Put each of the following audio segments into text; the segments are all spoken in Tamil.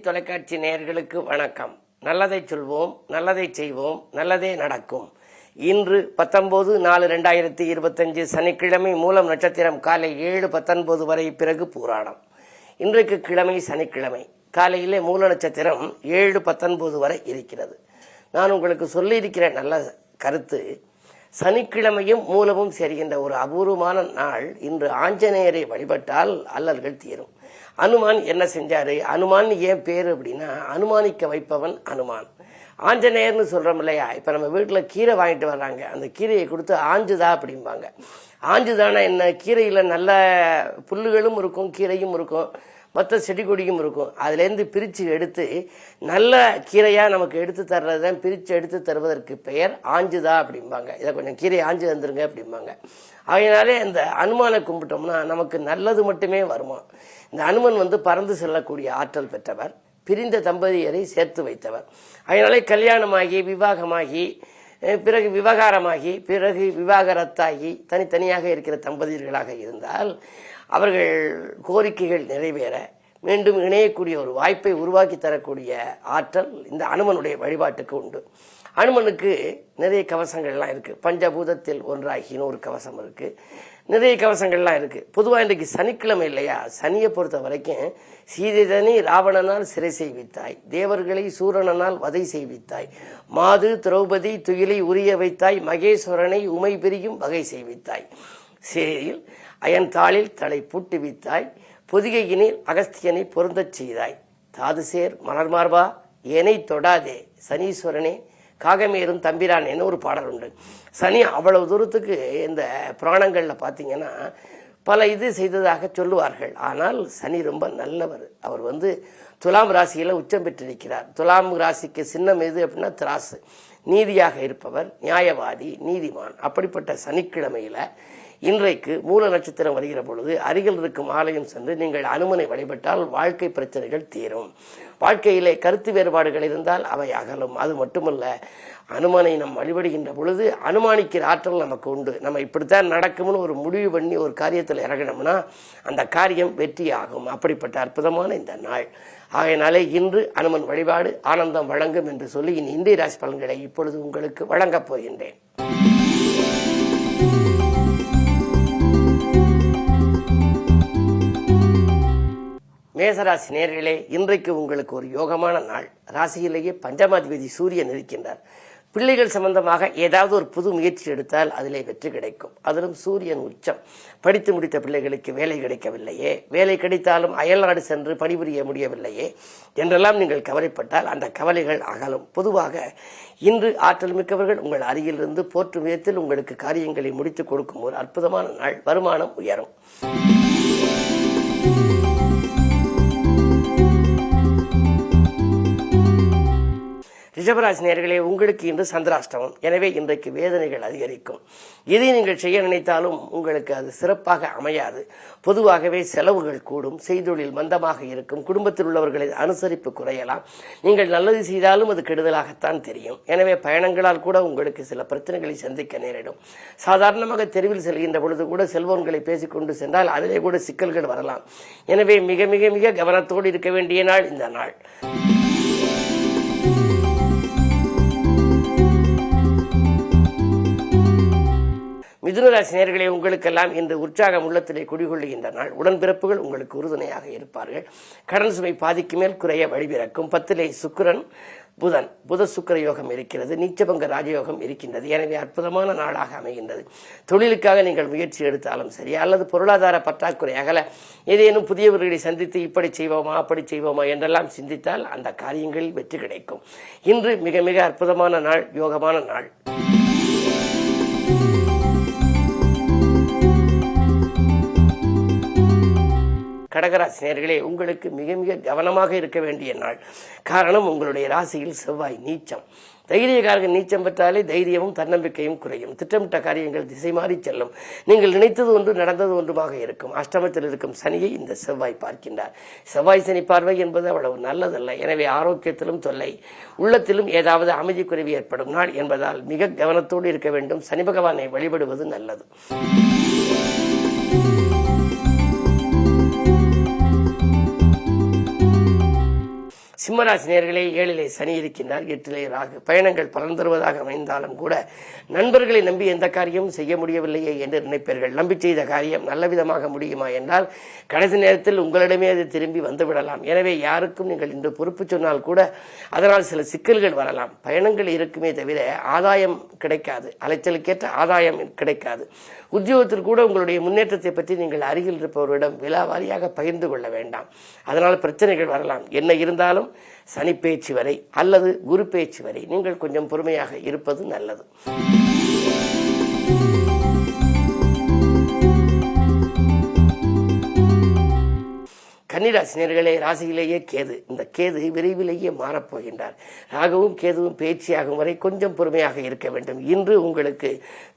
தொலைக்காட்சி நேயர்களுக்கு வணக்கம். நல்லதை சொல்வோம், நல்லதை செய்வோம், நல்லதே நடக்கும். இன்று 19/4/2025 சனிக்கிழமை, மூலம் நட்சத்திரம் காலை 7:19 வரை, பிறகு பூராடம். இன்றைக்கு கிழமை சனிக்கிழமை, காலையிலே மூல நட்சத்திரம் 7:19 வரை இருக்கிறது. நான் உங்களுக்கு சொல்லியிருக்கிற நல்ல கருத்து, சனிக்கிழமையும் மூலமும் சேர்கின்ற ஒரு அபூர்வமான நாள். இன்று ஆஞ்சநேயரை வழிபட்டால் அல்லல்கள் தீரும். அனுமான் என்ன செஞ்சாரு? அனுமான் ஏன் பேரு அப்படின்னா, அனுமானிக்க வைப்பவன் அனுமான். ஆஞ்சநேயர்னு சொல்றோம் இல்லையா? இப்ப நம்ம வீட்டுல கீரை வாங்கிட்டு வர்றாங்க, அந்த கீரையை கொடுத்து ஆஞ்சுதா அப்படிம்பாங்க. ஆஞ்சுதானா என்ன? கீரையில நல்ல புல்லுகளும் இருக்கும், கீரையும் இருக்கும், மற்ற செடி கொடியும் இருக்கும். அதுலேருந்து பிரித்து எடுத்து நல்ல கீரையாக நமக்கு எடுத்து தர்றது தான் பிரித்து எடுத்து தருவதற்கு பெயர் ஆஞ்சுதா அப்படிம்பாங்க. இதை கொஞ்சம் கீரை ஆஞ்சு தந்துருங்க அப்படிம்பாங்க. அதனாலே இந்த அனுமானை கும்பிட்டோம்னா நமக்கு நல்லது மட்டுமே வருமா. இந்த அனுமன் பறந்து செல்லக்கூடிய ஆற்றல் பெற்றவர், பிரிந்த தம்பதியரை சேர்த்து வைத்தவர். அதனாலே கல்யாணமாகி விவாகமாகி பிறகு விவகாரமாகி பிறகு விவாகரத்தாகி தனித்தனியாக இருக்கிற தம்பதியர்களாக இருந்தால் அவர்கள் கோரிக்கைகள் நிறைவேற மீண்டும் இணையக்கூடிய ஒரு வாய்ப்பை உருவாக்கி தரக்கூடிய ஆற்றல் இந்த அனுமனுடைய வழிபாட்டுக்கு உண்டு. அனுமனுக்கு நிறைய கவசங்கள்லாம் இருக்கு. பஞ்சபூதத்தில் ஒன்றாகி ஒரு கவசம் இருக்கு, நிறைய கவசங்கள்லாம் இருக்கு. பொதுவாக இன்றைக்கு சனிக்கிழமை இல்லையா? சனியை பொறுத்த வரைக்கும் சீதைதனி ராவணனால் சிறை செய்வித்தாய், தேவர்களை சூரனால் வதை செய்வித்தாய், மாது திரௌபதி துயிலை உரிய வைத்தாய், மகேஸ்வரனை உமை பிரியும் வகை செய்வித்தாய், சேரில் அயன் தாளில் தலை பூட்டி வித்தாய், பொதிகையினில் அகஸ்தியனை பொருந்தச் செய்தாய், தாதுசேர் மலர்மார்பா ஏனை தொடாதே சனீஸ்வரனே காகமேறும் தம்பிரான் என்ன ஒரு பாடல் உண்டு. சனி அவ்வளவு தூரத்துக்கு இந்த புராணங்களில் பார்த்தீங்கன்னா பல இது செய்ததாக சொல்லுவார்கள். ஆனால் சனி ரொம்ப நல்லவர். அவர் துலாம் ராசியில் உச்சம் பெற்றிருக்கிறார். துலாம் ராசிக்கு சின்னம் எது அப்படின்னா திராசு. நீதியாக இருப்பவர், நியாயவாதி, நீதிமான். அப்படிப்பட்ட சனிக்கிழமையில் இன்றைக்கு மூல நட்சத்திரம் வருகிற பொழுது அருகில் இருக்கும் ஆலயம் சென்று நீங்கள் அனுமனை வழிபட்டால் வாழ்க்கை பிரச்சனைகள் தீரும். வாழ்க்கையிலே கருத்து வேறுபாடுகள் இருந்தால் அவை அகலும். அது மட்டுமல்ல, அனுமனை நம் வழிபடுகின்ற பொழுது அனுமானிக்கிற ஆற்றல் நமக்கு உண்டு. நம்ம இப்படித்தான் நடக்கும்னு ஒரு முடிவு பண்ணி ஒரு காரியத்தில் இறங்கினோம்னா அந்த காரியம் வெற்றி ஆகும். அப்படிப்பட்ட அற்புதமான இந்த நாள். ஆகையினாலே இன்று அனுமன் வழிபாடு ஆனந்தம் வழங்கும் என்று சொல்லி இந்திய ராசி பலன்களை இப்பொழுது உங்களுக்கு வழங்கப் போகின்றேன். மேசராசி நேயர்களே, இன்றைக்கு உங்களுக்கு ஒரு யோகமான நாள். ராசியிலேயே பஞ்சமாதிபதி சூரியன் இருக்கின்றார். பிள்ளைகள் சம்பந்தமாக ஏதாவது ஒரு புது முயற்சி எடுத்தால் அதிலே வெற்றி கிடைக்கும். அதிலும் சூரியன் உச்சம். படித்து முடித்த பிள்ளைகளுக்கு வேலை கிடைக்கவில்லையே, வேலை கிடைத்தாலும் அயல்நாடு சென்று பணிபுரிய முடியவில்லையே என்றெல்லாம் நீங்கள் கவலைப்பட்டால் அந்த கவலைகள் அகலும். பொதுவாக இன்று ஆற்றல் மிக்கவர்கள் உங்கள் அருகிலிருந்து போற்றும் விதத்தில் உங்களுக்கு காரியங்களை முடித்துக் கொடுக்கும் ஒரு அற்புதமான நாள். வருமானம் உயரும். ரிஷபராசி நேயர்களே, உங்களுக்கு இன்று சந்திராஷ்டமம். எனவே இன்றைக்கு வேதனைகள் அதிகரிக்கும். எதை நீங்கள் செய்ய நினைத்தாலும் உங்களுக்கு அது சிறப்பாக அமையாது. பொதுவாகவே செலவுகள் கூடும், செய்தொழில் மந்தமாக இருக்கும், குடும்பத்தில் உள்ளவர்களை அனுசரிப்பு குறையலாம். நீங்கள் நல்லது செய்தாலும் அது கெடுதலாகத்தான் தெரியும். எனவே பயணங்களால் கூட உங்களுக்கு சில பிரச்சனைகளை சந்திக்க நேரிடும். சாதாரணமாக தெருவில் செல்கின்ற பொழுது கூட செல்வங்களை பேசிக்கொண்டு சென்றால் அதிலே கூட சிக்கல்கள் வரலாம். எனவே மிக மிக மிக கவனத்தோடு இருக்க வேண்டிய நாள் இந்த நாள். மிதுனராசி நேயர்களே, உங்களுக்கெல்லாம் இன்று உற்சாகம் உள்ளத்திலே குடிகொள்ளுகின்ற நாள். உடன்பிறப்புகள் உங்களுக்கு உறுதுணையாக இருப்பார்கள். கடன் சுமை பாதிக்கு மேல் குறைய வழிபிறக்கும். 10லே சுக்கிரன் புத சுக்கிர யோகம் இருக்கிறது. நீச்சபங்க ராஜயோகம் இருக்கின்றது. எனவே அற்புதமான நாளாக அமைகின்றது. தொழிலுக்காக நீங்கள் முயற்சி எடுத்தாலும் சரி, அல்லது பொருளாதார பற்றாக்குறை அகல ஏதேனும் புதியவர்களை சந்தித்து இப்படி செய்வோமா அப்படி செய்வோமா என்றெல்லாம் சிந்தித்தால் அந்த காரியங்களில் வெற்றி கிடைக்கும். இன்று மிக மிக அற்புதமான நாள், யோகமான நாள். கடகராசி நேயர்களே, உங்களுக்கு மிக மிக கவனமாக இருக்க வேண்டிய நாள். காரணம், உங்களுடைய ராசியில் செவ்வாய் நீச்சம். தைரியக்காரர்கள் நீச்சம் பெற்றாலே தைரியமும் தன்னம்பிக்கையும் குறையும். திட்டமிட்ட காரியங்கள் திசை மாறி செல்லும். நீங்கள் நினைத்தது ஒன்று நடந்தது ஒன்றுமாக இருக்கும். அஷ்டமத்தில் இருக்கும் சனியை இந்த செவ்வாய் பார்க்கின்றார். செவ்வாய் சனி பார்வை என்பது அவ்வளவு நல்லதல்ல. எனவே ஆரோக்கியத்திலும் தொல்லை, உள்ளத்திலும் ஏதாவது அமைதி குறைவு ஏற்படும் நாள் என்பதால் மிக கவனத்தோடு இருக்க வேண்டும். சனி பகவானை வழிபடுவது நல்லது. சிம்மராசி நேயர்களே, 7லே சனி இருக்கின்றார், 8லே ராகு. பயணங்கள் பலன் தருவதாக அமைந்தாலும் கூட நண்பர்களை நம்பி எந்த காரியமும் செய்ய முடியவில்லையே என்று நினைப்பீர்கள். நம்பி செய்த காரியம் நல்ல விதமாக முடியுமா என்றால் கடைசி நேரத்தில் உங்களிடமே அது திரும்பி வந்துவிடலாம். எனவே யாருக்கும் நீங்கள் இன்று பொறுப்பு சொன்னால் கூட அதனால் சில சிக்கல்கள் வரலாம். பயணங்கள் இருக்குமே தவிர ஆதாயம் கிடைக்காது, அலைச்சலுக்கேற்ற ஆதாயம் கிடைக்காது. உத்தியோகத்தில் கூட உங்களுடைய முன்னேற்றத்தை பற்றி நீங்கள் அருகில் இருப்பவரிடம் விலாவாரியாக பகிர்ந்து கொள்ள வேண்டாம், அதனால் பிரச்சனைகள் வரலாம். என்ன இருந்தாலும் சனி பேச்சு வரை அல்லது குரு பேச்சு வரை நீங்கள் கொஞ்சம் பொறுமையாக இருப்பது நல்லது. கன்னிராசி நேயர்களே, ராசியிலேயே கேது. இந்த கேது விரைவிலேயே மாறப்போகின்றார். ராகுவும் கேதுவும் பேச்சியாகும் வரை கொஞ்சம் பொறுமையாக இருக்க வேண்டும். இன்று உங்களுக்கு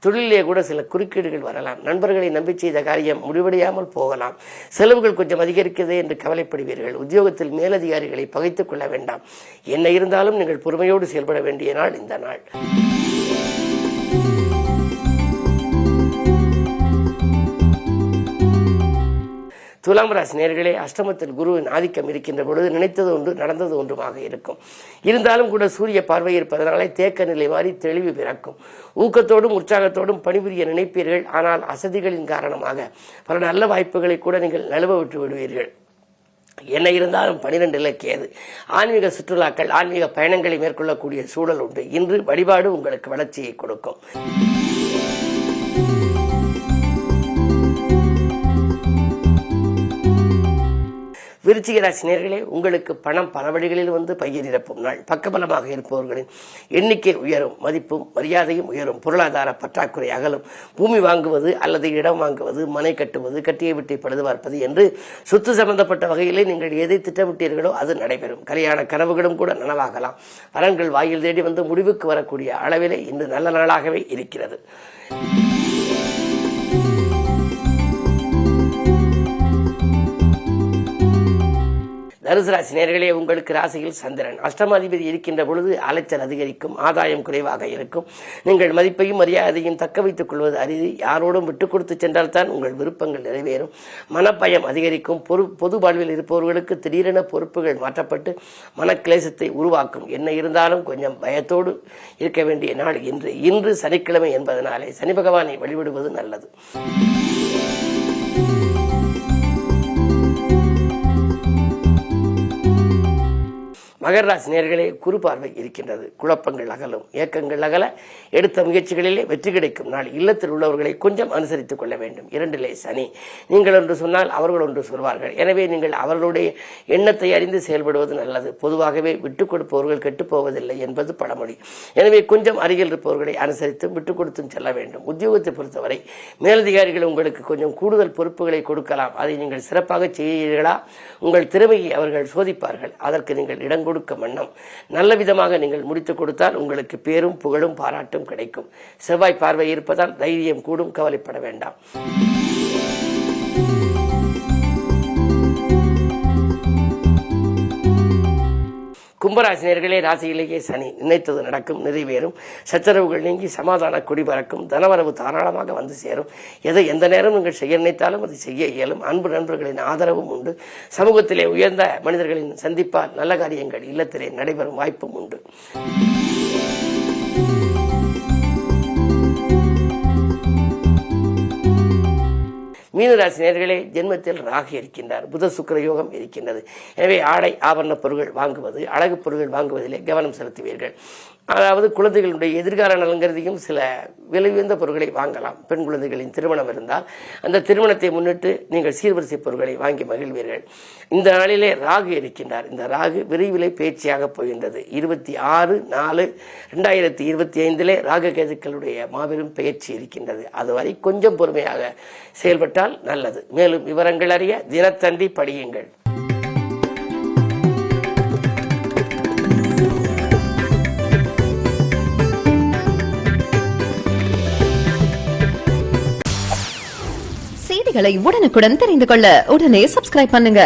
தொழிலே கூட சில குறுக்கீடுகள் வரலாம். நண்பர்களை நம்பி செய்த காரியம் முடிவடையாமல் போகலாம். செலவுகள் கொஞ்சம் அதிகரிக்கிறதே என்று கவலைப்படுவீர்கள். உத்தியோகத்தில் மேலதிகாரிகளை பகைத்துக் கொள்ள வேண்டாம். என்ன இருந்தாலும் நீங்கள் பொறுமையோடு செயல்பட வேண்டிய நாள் இந்த நாள். துலாம் ராசி நேயர்களே, அஷ்டமத்தில் குருவின் ஆதிக்கம் இருக்கின்ற பொழுது நினைத்தது ஒன்று நடந்தது ஒன்றுமாக இருக்கும். இருந்தாலும் கூட சூரிய பார்வை இருப்பதனாலே தேக்க நிலை மாறி தெளிவு பிறக்கும். ஊக்கத்தோடும் உற்சாகத்தோடும் பணிபுரிய நினைப்பீர்கள். ஆனால் அசதிகளின் காரணமாக பல நல்ல வாய்ப்புகளை கூட நீங்கள் நழுவ விட்டு விடுவீர்கள். என்ன இருந்தாலும் 12ல் கேது. ஆன்மீக சுற்றுலாக்கள், ஆன்மீக பயணங்களை மேற்கொள்ளக்கூடிய சூழல் உண்டு. இன்று வழிபாடு உங்களுக்கு வளர்ச்சியை கொடுக்கும். விருச்சிக ராசி நேயர்களே, உங்களுக்கு பணம் பல வழிகளில் வந்து பையில் நிரப்பும் நாள். பக்கபலமாக இருப்பவர்களின் எண்ணிக்கை உயரும், மதிப்பும் மரியாதையும் உயரும். பொருளாதார பற்றாக்குறை அகலும். பூமி வாங்குவது அல்லது இடம் வாங்குவது, மனை கட்டுவது, கட்டிய வீட்டை பழுது பார்ப்பது என்று சொத்து சம்பந்தப்பட்ட வகையிலே நீங்கள் எதை திட்டமிட்டீர்களோ அது நடைபெறும். கல்யாண கனவுகளும் கூட நனவாகலாம். பலன்கள் வாயில் தேடி வந்து முடிவுக்கு வரக்கூடிய அளவிலே இன்று நல்ல நாளாகவே இருக்கிறது. தனுசு ராசி நேயர்களே, உங்களுக்கு ராசியில் சந்திரன். அஷ்டமாதிபதி இருக்கின்ற பொழுது அலைச்சல் அதிகரிக்கும், ஆதாயம் குறைவாக இருக்கும். நீங்கள் மதிப்பையும் மரியாதையும் தக்க வைத்துக் கொள்வது அரிது. யாரோடும் விட்டுக் கொடுத்து சென்றால்தான் உங்கள் விருப்பங்கள் நிறைவேறும். மனப்பயம் அதிகரிக்கும். பொது வாழ்வில் இருப்பவர்களுக்கு திடீரென பொறுப்புகள் மாற்றப்பட்டு மனக்கிளேசத்தை உருவாக்கும். என்ன இருந்தாலும் கொஞ்சம் பயத்தோடு இருக்க வேண்டிய நாள் இன்று சனிக்கிழமை என்பதனாலே சனி பகவானை வழிபடுவது நல்லது. மகர ராசி நேயர்களே, குரு பார்வை இருக்கின்றது. குழப்பங்கள் அகலும், ஏக்கங்கள் அகல எடுத்த முயற்சிகளிலே வெற்றி கிடைக்கும் நாள். இல்லத்தில் உள்ளவர்களை கொஞ்சம் அனுசரித்துக் கொள்ள வேண்டும். 2லே சனி. நீங்கள் ஒன்று சொன்னால் அவர்கள் ஒன்று சொல்வார்கள். எனவே நீங்கள் அவர்களுடைய எண்ணத்தை அறிந்து செயல்படுவது நல்லது. பொதுவாகவே விட்டுக் கொடுப்பவர்கள் கெட்டுப் போவதில்லை என்பது பழமொழி. எனவே கொஞ்சம் அருகில் இருப்பவர்களை அனுசரித்தும் விட்டுக் கொடுத்தும் செல்ல வேண்டும். உத்தியோகத்தை பொறுத்தவரை மேலதிகாரிகள் உங்களுக்கு கொஞ்சம் கூடுதல் பொறுப்புகளை கொடுக்கலாம். அதை நீங்கள் சிறப்பாக செய்கிறீர்களா? உங்கள் திறமையை அவர்கள் சோதிப்பார்கள். அதற்கு நீங்கள் இடம் கொடுக்க மன்னம். நல்ல விதமாக நீங்கள் முடித்துக் கொடுத்தால் உங்களுக்கு பேரும் புகழும் பாராட்டும் கிடைக்கும். செவ்வாய் பார்வை இருப்பதால் தைரியம் கூடும், கவலைப்பட வேண்டாம். கும்பராசி நேயர்களே, ராசியிலேயே சனி. நினைத்தது நடக்கும், நிறைவேறும். சச்சரவுகள் நீங்கி சமாதான கொடி பறக்கும். தனவரவு தாராளமாக வந்து சேரும். எதை எந்த நேரம் நீங்கள் செய்ய நினைத்தாலும் அதை செய்ய இயலும். அன்பு நண்பர்களின் ஆதரவும் உண்டு. சமூகத்திலே உயர்ந்த மனிதர்களின் சந்திப்பால் நல்ல காரியங்கள் இல்லத்திலே நடைபெறும் வாய்ப்பும் உண்டு. மீனராசி நேயர்களே, ஜென்மத்தில் ராகு இருக்கின்றார். புத சுக்கிர யோகம் இருக்கின்றது. எனவே ஆடை ஆபரண பொருட்கள் வாங்குவது, அழகு பொருட்கள் வாங்குவதிலே கவனம் செலுத்துவீர்கள். அதாவது குழந்தைகளுடைய எதிர்கால நலங்கிறதையும் சில விலை உயர்ந்த பொருட்களை வாங்கலாம். பெண் குழந்தைகளின் திருமணம் இருந்தால் அந்த திருமணத்தை முன்னிட்டு நீங்கள் சீர்வரிசை பொருட்களை வாங்கி மகிழ்வீர்கள். இந்த நாளிலே ராகு இருக்கின்றார். இந்த ராகு விரைவிலே பேச்சியாக போகின்றது. 26/4/2025 ராகு கேதுக்களுடைய மாபெரும் பயிற்சி இருக்கின்றது. அதுவரை கொஞ்சம் பொறுமையாக செயல்பட்டால் நல்லது. மேலும் விவரங்கள் அறிய தினத்தந்தி படியுங்கள். செய்திகளை உடனுக்குடன் தெரிந்து கொள்ள உடனே சப்ஸ்கிரைப் பண்ணுங்க.